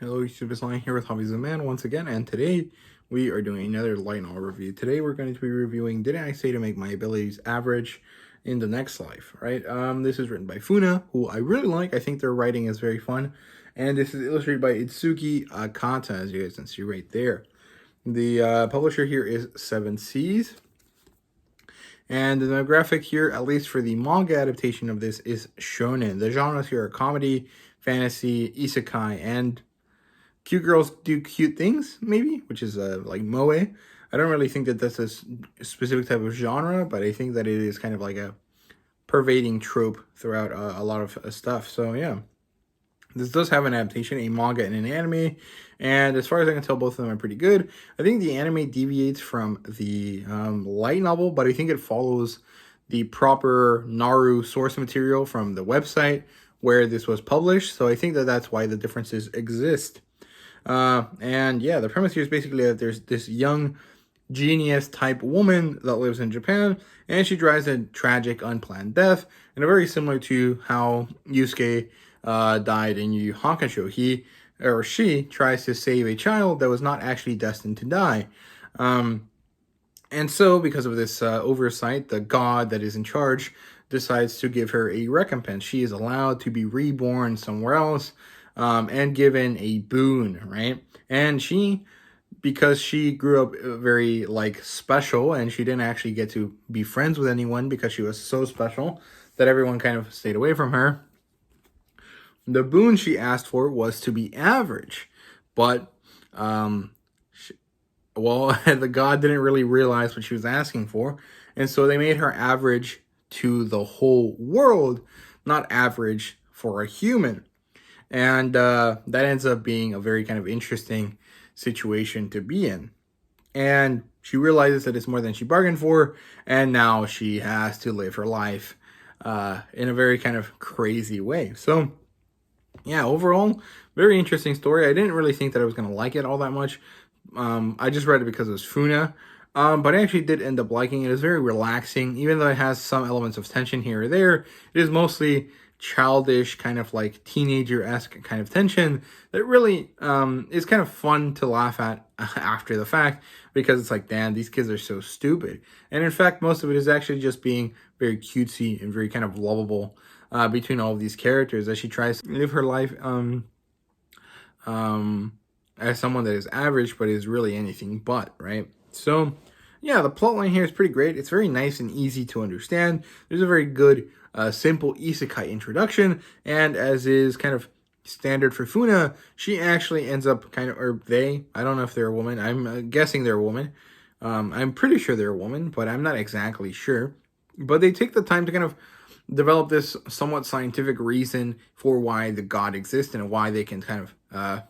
Hello YouTube, it's Lion here with Hobbies of Man once again, and today we are doing another light novel review. Today we're going to be reviewing Didn't I Say to Make My Abilities Average in the Next Life, right? This is written by Funa, who I really like. I think their writing is very fun, and this is illustrated by Itsuki Akata, as you guys can see right there. The publisher here is Seven Seas, and the demographic here, at least for the manga adaptation of this, is shonen. The genres here are comedy, fantasy, isekai, and cute girls do cute things, maybe, which is like moe. I don't really think that that's a specific type of genre, but I think that it is kind of like a pervading trope throughout a lot of stuff. So yeah, this does have an adaptation, a manga and an anime, and as far as I can tell, both of them are pretty good. I think the anime deviates from the light novel, but I think it follows the proper Naru source material from the website where this was published, so I think that that's why the differences exist. And yeah, the premise here is basically that there's this young genius type woman that lives in Japan, and she dies a tragic unplanned death, and very similar to how Yusuke died in Yu Yu Hakusho. He or she tries to save a child that was not actually destined to die. And so because of this oversight, the god that is in charge decides to give her a recompense. She is allowed to be reborn somewhere else, and given a boon, right? And she, because she grew up very like special, and she didn't actually get to be friends with anyone because she was so special that everyone kind of stayed away from her. The boon she asked for was to be average, but the god didn't really realize what she was asking for, and so they made her average to the whole world, not average for a human. And that ends up being a very kind of interesting situation to be in. And she realizes that it's more than she bargained for, and now she has to live her life in a very kind of crazy way. So, yeah, overall, very interesting story. I didn't really think that I was going to like it all that much. I just read it because it was Funa. But I actually did end up liking it. It's very relaxing, even though it has some elements of tension here or there. It is mostly childish, kind of like teenager-esque kind of tension that really is kind of fun to laugh at after the fact, because it's like, damn, these kids are so stupid. And in fact, most of it is actually just being very cutesy and very kind of lovable between all of these characters as she tries to live her life as someone that is average but is really anything but, right? So yeah, the plotline here is pretty great. It's very nice and easy to understand. There's a very good simple isekai introduction, and as is kind of standard for Funa, she actually ends up kind of, or they, I don't know if they're a woman, I'm guessing they're a woman. I'm pretty sure they're a woman, but I'm not exactly sure. But they take the time to kind of develop this somewhat scientific reason for why the god exists and why they can kind of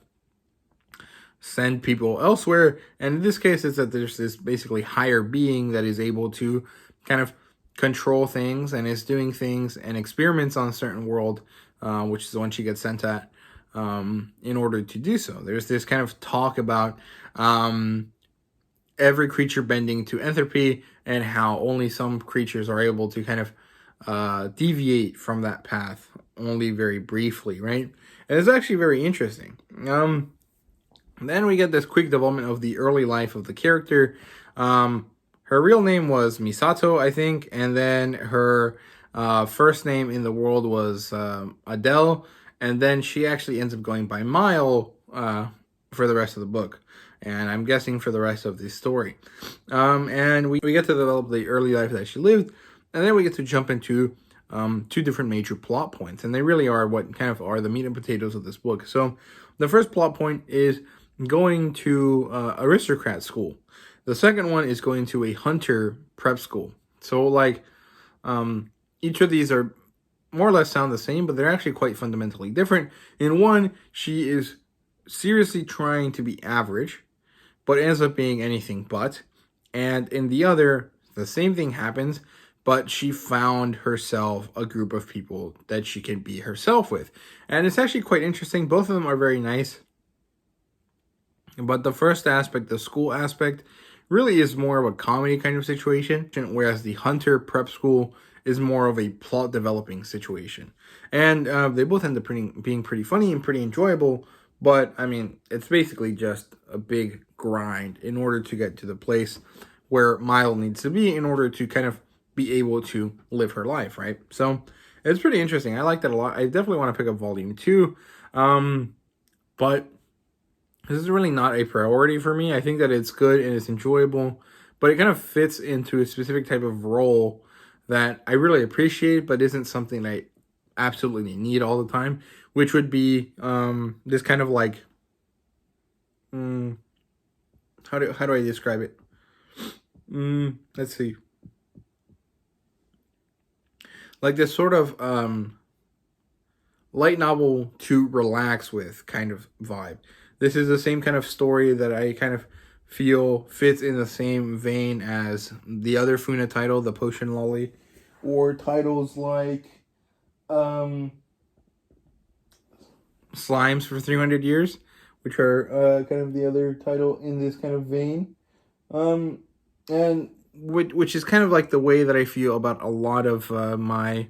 send people elsewhere. And in this case, it's that there's this basically higher being that is able to kind of control things and is doing things and experiments on a certain world, which is the one she gets sent at, in order to do so. There's this kind of talk about every creature bending to entropy and how only some creatures are able to kind of deviate from that path only very briefly, right? And it's actually very interesting. Then we get this quick development of the early life of the character. Her real name was Misato, I think, and then her first name in the world was Adele, and then she actually ends up going by Mile for the rest of the book, and I'm guessing for the rest of the story. And we get to develop the early life that she lived, and then we get to jump into two different major plot points, and they really are what kind of are the meat and potatoes of this book. So the first plot point is going to aristocrat school. The second one is going to a hunter prep school. So like each of these are more or less sound the same, but they're actually quite fundamentally different. In one, she is seriously trying to be average, but ends up being anything but. And in the other, the same thing happens, but she found herself a group of people that she can be herself with. And it's actually quite interesting. Both of them are very nice. But the first aspect, the school aspect, really is more of a comedy kind of situation, whereas the hunter prep school is more of a plot developing situation. And they both end up being pretty funny and pretty enjoyable, But, I mean, it's basically just a big grind in order to get to the place where Mile needs to be in order to kind of be able to live her life, right? So, it's pretty interesting. I like that a lot. I definitely want to pick up Volume 2. But this is really not a priority for me. I think that it's good and it's enjoyable, but it kind of fits into a specific type of role that I really appreciate, but isn't something I absolutely need all the time, which would be this kind of like, how do I describe it? Let's see. Like this sort of light novel to relax with kind of vibe. This is the same kind of story that I kind of feel fits in the same vein as the other Funa title, The Potion Lolly, or titles like Slimes for 300 Years, which are kind of the other title in this kind of vein. And which is kind of like the way that I feel about a lot of my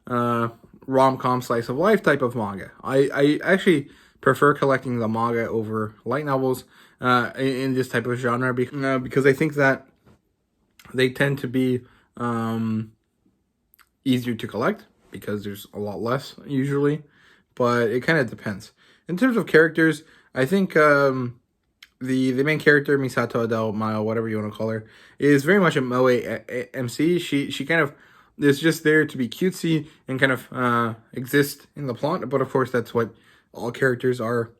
rom-com slice of life type of manga. I actually prefer collecting the manga over light novels in this type of genre because I think that they tend to be easier to collect because there's a lot less usually, but it kind of depends. In terms of characters, I think the main character, Misato Adele Mile, whatever you want to call her, is very much a Moe MC. She kind of is just there to be cutesy and kind of exist in the plot, but of course that's what all characters are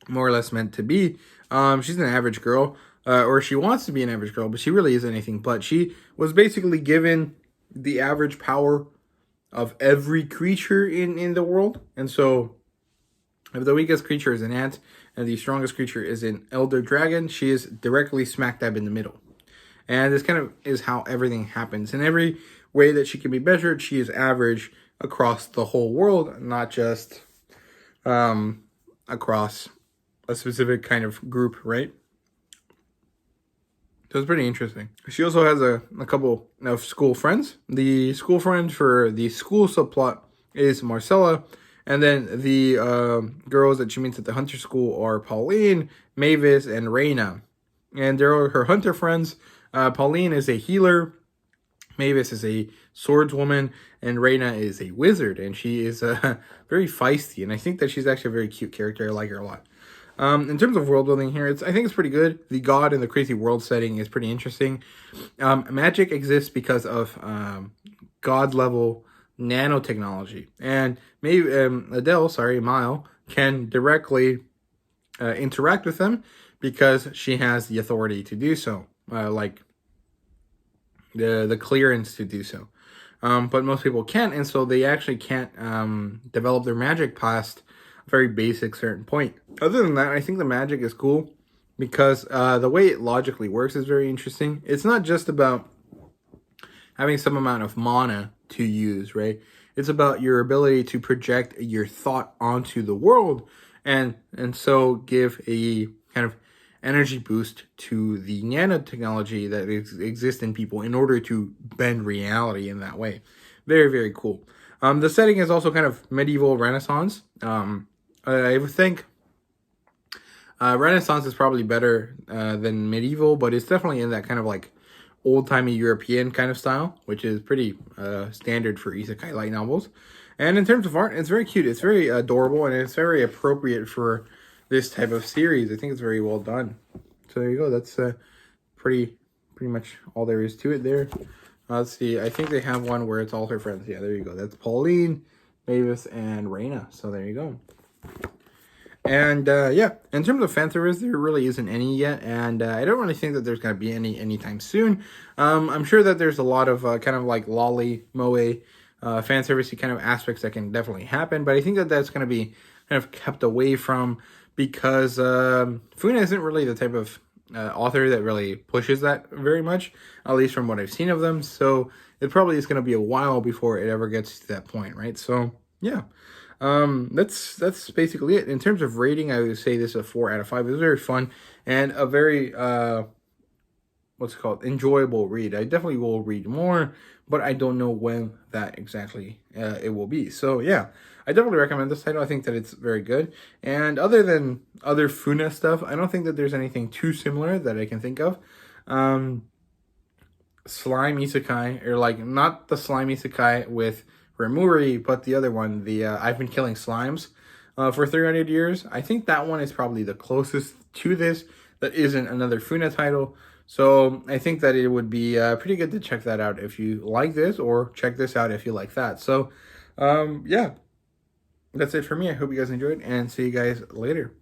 more or less meant to be. She's an average girl, or she wants to be an average girl, but she really isn't anything but. She was basically given the average power of every creature in the world, and so if the weakest creature is an ant and the strongest creature is an elder dragon, she is directly smack dab in the middle. And this kind of is how everything happens. In every way that she can be measured, she is average across the whole world, not just across a specific kind of group, right? So it's pretty interesting. She also has a couple of school friends. The school friend for the school subplot is Marcella. And then the girls that she meets at the hunter school are Pauline, Mavis, and Reina. And they're her hunter friends. Pauline is a healer. Mavis is a swordswoman. And Reina is a wizard. And she is very feisty. And I think that she's actually a very cute character. I like her a lot. In terms of world building here, I think it's pretty good. The god and the crazy world setting is pretty interesting. Magic exists because of god level nanotechnology, and maybe Mile, can directly interact with them because she has the authority to do so, like the clearance to do so. But most people can't, and so they actually can't develop their magic past a very basic certain point. Other than that, I think the magic is cool because the way it logically works is very interesting. It's not just about having some amount of mana to use, right? It's about your ability to project your thought onto the world and so give a kind of energy boost to the nanotechnology that exists in people in order to bend reality in that way. Very, very cool. The setting is also kind of medieval Renaissance. I would think Renaissance is probably better than medieval, but it's definitely in that kind of like old-timey European kind of style, which is pretty standard for isekai light novels. And in terms of art, it's very cute. It's very adorable, and it's very appropriate for this type of series. I think it's very well done. So there you go. That's pretty much all there is to it there. Let's see. I think they have one where it's all her friends. Yeah, there you go. That's Pauline, Mavis, and Reina. So there you go. And yeah, in terms of fan service, there really isn't any yet, and I don't really think that there's going to be any anytime soon. I'm sure that there's a lot of kind of like lolly, moe, fan servicey kind of aspects that can definitely happen, but I think that that's going to be kind of kept away from because Funa isn't really the type of author that really pushes that very much, at least from what I've seen of them, so it probably is going to be a while before it ever gets to that point, right? So, yeah. That's basically it. In terms of rating, I would say this is a 4 out of 5. It was very fun and a very enjoyable read. I definitely will read more, but I don't know when that exactly it will be. So yeah, I definitely recommend this title. I think that it's very good. And other than other Funa stuff, I don't think that there's anything too similar that I can think of. Slime Isekai, or like not the Slime Isekai with Remuri, but the other one, the I've Been Killing Slimes for 300 years. I think that one is probably the closest to this that isn't another Funa title. So I think that it would be pretty good to check that out if you like this, or check this out if you like that. So yeah, that's it for me. I hope you guys enjoyed, and see you guys later.